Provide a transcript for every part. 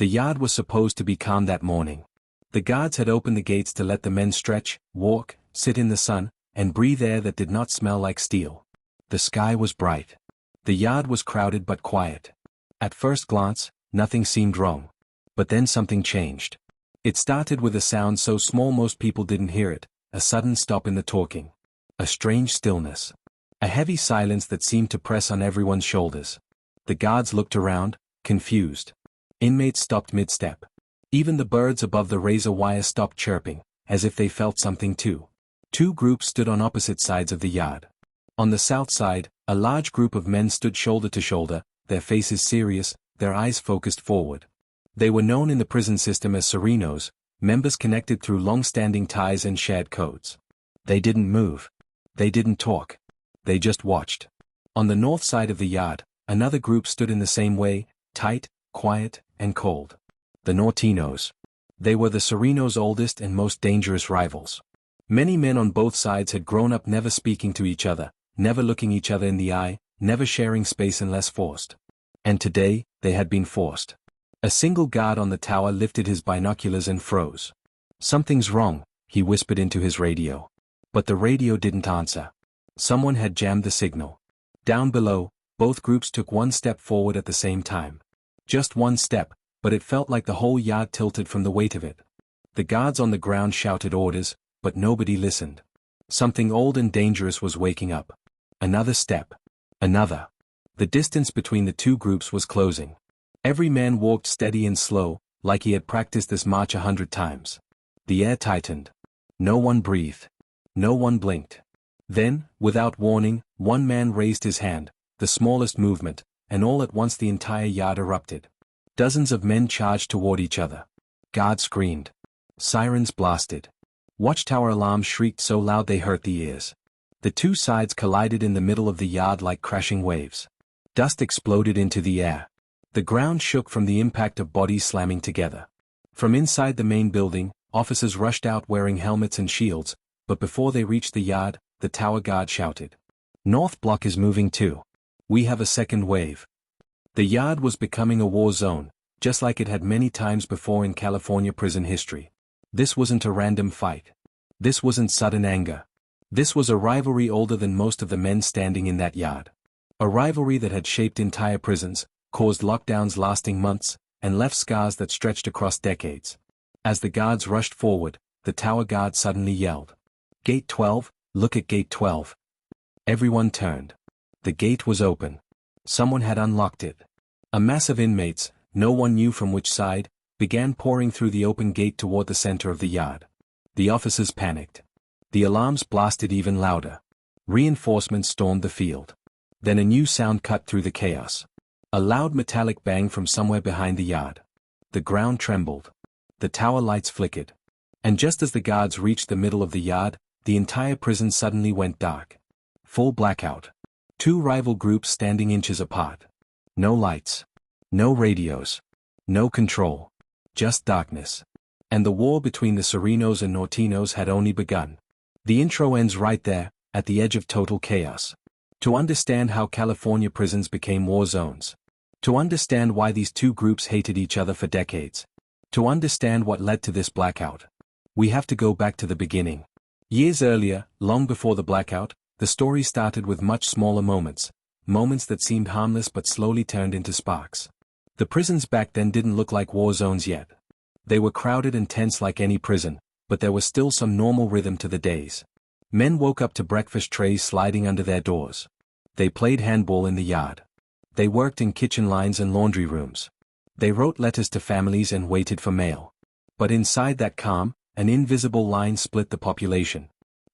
The yard was supposed to be calm that morning. The guards had opened the gates to let the men stretch, walk, sit in the sun, and breathe air that did not smell like steel. The sky was bright. The yard was crowded but quiet. At first glance, nothing seemed wrong. But then something changed. It started with a sound so small most people didn't hear it, a sudden stop in the talking. A strange stillness. A heavy silence that seemed to press on everyone's shoulders. The guards looked around, confused. Inmates stopped mid-step. Even the birds above the razor wire stopped chirping, as if they felt something too. Two groups stood on opposite sides of the yard. On the south side, a large group of men stood shoulder to shoulder, their faces serious, their eyes focused forward. They were known in the prison system as Surenos, members connected through long-standing ties and shared codes. They didn't move. They didn't talk. They just watched. On the north side of the yard, another group stood in the same way, tight, quiet, and cold. The Nortenos. They were the Surenos' oldest and most dangerous rivals. Many men on both sides had grown up never speaking to each other, never looking each other in the eye, never sharing space unless forced. And today, they had been forced. A single guard on the tower lifted his binoculars and froze. "Something's wrong," he whispered into his radio. But the radio didn't answer. Someone had jammed the signal. Down below, both groups took one step forward at the same time. Just one step, but it felt like the whole yard tilted from the weight of it. The guards on the ground shouted orders, but nobody listened. Something old and dangerous was waking up. Another step. Another. The distance between the two groups was closing. Every man walked steady and slow, like he had practiced this march 100 times. The air tightened. No one breathed. No one blinked. Then, without warning, one man raised his hand, the smallest movement, and all at once the entire yard erupted. Dozens of men charged toward each other. Guards screamed. Sirens blasted. Watchtower alarms shrieked so loud they hurt the ears. The two sides collided in the middle of the yard like crashing waves. Dust exploded into the air. The ground shook from the impact of bodies slamming together. From inside the main building, officers rushed out wearing helmets and shields, but before they reached the yard, the tower guard shouted, "North Block is moving too. We have a second wave." The yard was becoming a war zone, just like it had many times before in California prison history. This wasn't a random fight. This wasn't sudden anger. This was a rivalry older than most of the men standing in that yard. A rivalry that had shaped entire prisons, caused lockdowns lasting months, and left scars that stretched across decades. As the guards rushed forward, the tower guard suddenly yelled, "Gate 12, look at Gate 12. Everyone turned. The gate was open. Someone had unlocked it. A mass of inmates, no one knew from which side, began pouring through the open gate toward the center of the yard. The officers panicked. The alarms blasted even louder. Reinforcements stormed the field. Then a new sound cut through the chaos. A loud metallic bang from somewhere behind the yard. The ground trembled. The tower lights flickered. And just as the guards reached the middle of the yard, the entire prison suddenly went dark. Full blackout. Two rival groups standing inches apart. No lights. No radios. No control. Just darkness. And the war between the Surenos and Nortenos had only begun. The intro ends right there, at the edge of total chaos. To understand how California prisons became war zones. To understand why these two groups hated each other for decades. To understand what led to this blackout. We have to go back to the beginning. Years earlier, long before the blackout, the story started with much smaller moments. Moments that seemed harmless but slowly turned into sparks. The prisons back then didn't look like war zones yet. They were crowded and tense like any prison, but there was still some normal rhythm to the days. Men woke up to breakfast trays sliding under their doors. They played handball in the yard. They worked in kitchen lines and laundry rooms. They wrote letters to families and waited for mail. But inside that calm, an invisible line split the population.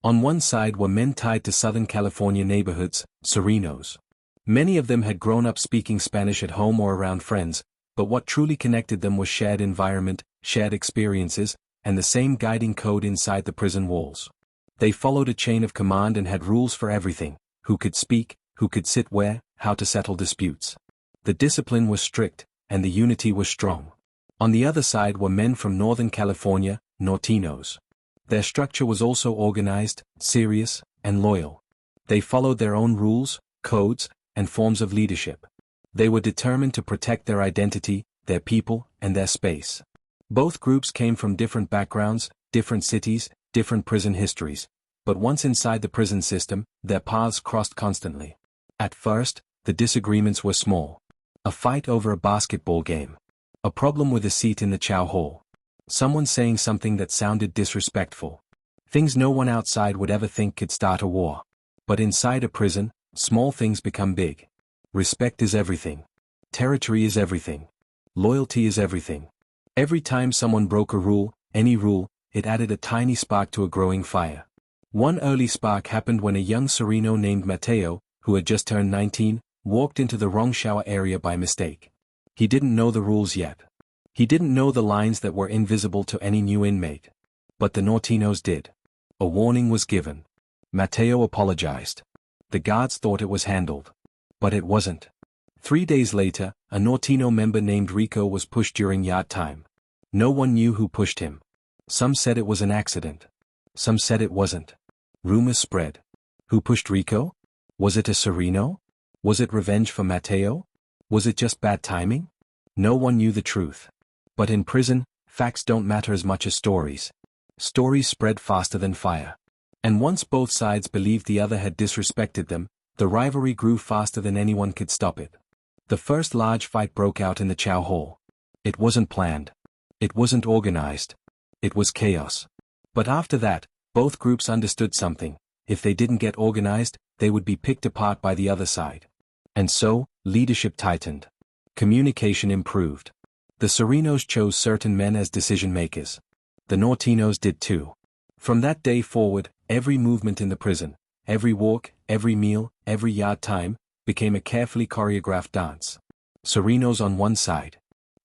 On one side were men tied to Southern California neighborhoods, Surenos. Many of them had grown up speaking Spanish at home or around friends, but what truly connected them was shared environment, shared experiences, and the same guiding code inside the prison walls. They followed a chain of command and had rules for everything: who could speak, who could sit where, how to settle disputes. The discipline was strict, and the unity was strong. On the other side were men from Northern California, Nortenos. Their structure was also organized, serious, and loyal. They followed their own rules, codes, and forms of leadership. They were determined to protect their identity, their people, and their space. Both groups came from different backgrounds, different cities, different prison histories, but once inside the prison system, their paths crossed constantly. At first, the disagreements were small. A fight over a basketball game. A problem with a seat in the chow hall. Someone saying something that sounded disrespectful. Things no one outside would ever think could start a war. But inside a prison, small things become big. Respect is everything. Territory is everything. Loyalty is everything. Every time someone broke a rule, any rule, it added a tiny spark to a growing fire. One early spark happened when a young Sureno named Mateo, who had just turned 19, walked into the wrong shower area by mistake. He didn't know the rules yet. He didn't know the lines that were invisible to any new inmate. But the Nortenos did. A warning was given. Mateo apologized. The guards thought it was handled. But it wasn't. 3 days later, a Norteno member named Rico was pushed during yard time. No one knew who pushed him. Some said it was an accident. Some said it wasn't. Rumors spread. Who pushed Rico? Was it a Sureno? Was it revenge for Mateo? Was it just bad timing? No one knew the truth. But in prison, facts don't matter as much as stories. Stories spread faster than fire. And once both sides believed the other had disrespected them, the rivalry grew faster than anyone could stop it. The first large fight broke out in the chow hall. It wasn't planned. It wasn't organized. It was chaos. But after that, both groups understood something. If they didn't get organized, they would be picked apart by the other side. And so, leadership tightened. Communication improved. The Surenos chose certain men as decision-makers. The Nortenos did too. From that day forward, every movement in the prison, every walk, every meal, every yard time, became a carefully choreographed dance. Surenos on one side.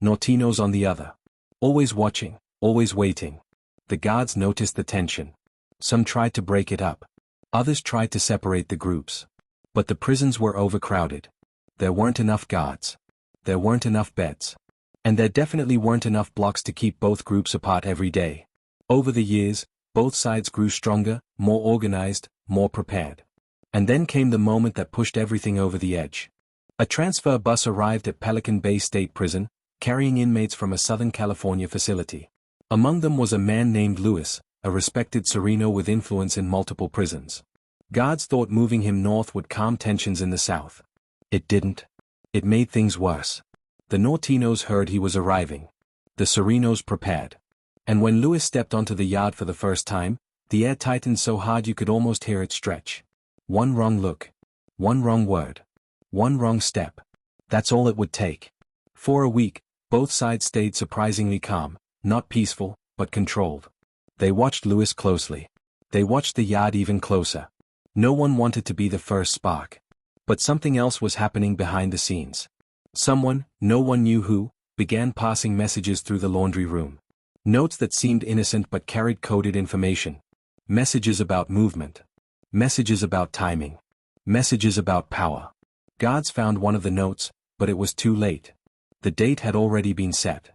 Nortenos on the other. Always watching, always waiting. The guards noticed the tension. Some tried to break it up. Others tried to separate the groups. But the prisons were overcrowded. There weren't enough guards. There weren't enough beds. And there definitely weren't enough blocks to keep both groups apart every day. Over the years, both sides grew stronger, more organized, more prepared. And then came the moment that pushed everything over the edge. A transfer bus arrived at Pelican Bay State Prison, carrying inmates from a Southern California facility. Among them was a man named Luis, a respected Sureno with influence in multiple prisons. Guards thought moving him north would calm tensions in the south. It didn't. It made things worse. The Nortenos heard he was arriving. The Surenos prepared. And when Luis stepped onto the yard for the first time, the air tightened so hard you could almost hear it stretch. One wrong look. One wrong word. One wrong step. That's all it would take. For a week, both sides stayed surprisingly calm, not peaceful, but controlled. They watched Luis closely. They watched the yard even closer. No one wanted to be the first spark. But something else was happening behind the scenes. Someone, no one knew who, began passing messages through the laundry room. Notes that seemed innocent but carried coded information. Messages about movement. Messages about timing. Messages about power. Guards found one of the notes, but it was too late. The date had already been set.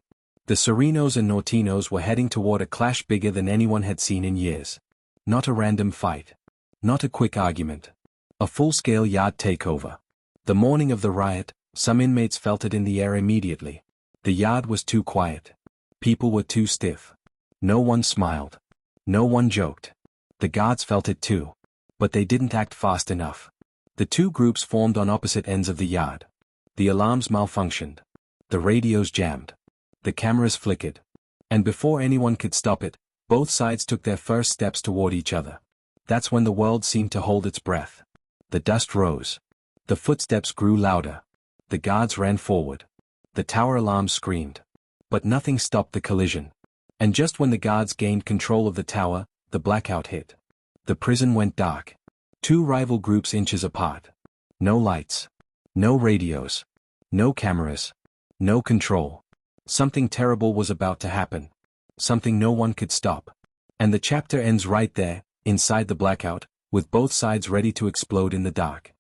The Surenos and Nortenos were heading toward a clash bigger than anyone had seen in years. Not a random fight. Not a quick argument. A full-scale yard takeover. The morning of the riot, some inmates felt it in the air immediately. The yard was too quiet. People were too stiff. No one smiled. No one joked. The guards felt it too. But they didn't act fast enough. The two groups formed on opposite ends of the yard. The alarms malfunctioned. The radios jammed. The cameras flickered. And before anyone could stop it, both sides took their first steps toward each other. That's when the world seemed to hold its breath. The dust rose. The footsteps grew louder. The guards ran forward. The tower alarms screamed. But nothing stopped the collision. And just when the guards gained control of the tower, the blackout hit. The prison went dark. Two rival groups inches apart. No lights. No radios. No cameras. No control. Something terrible was about to happen. Something no one could stop. And the chapter ends right there, inside the blackout, with both sides ready to explode in the dark.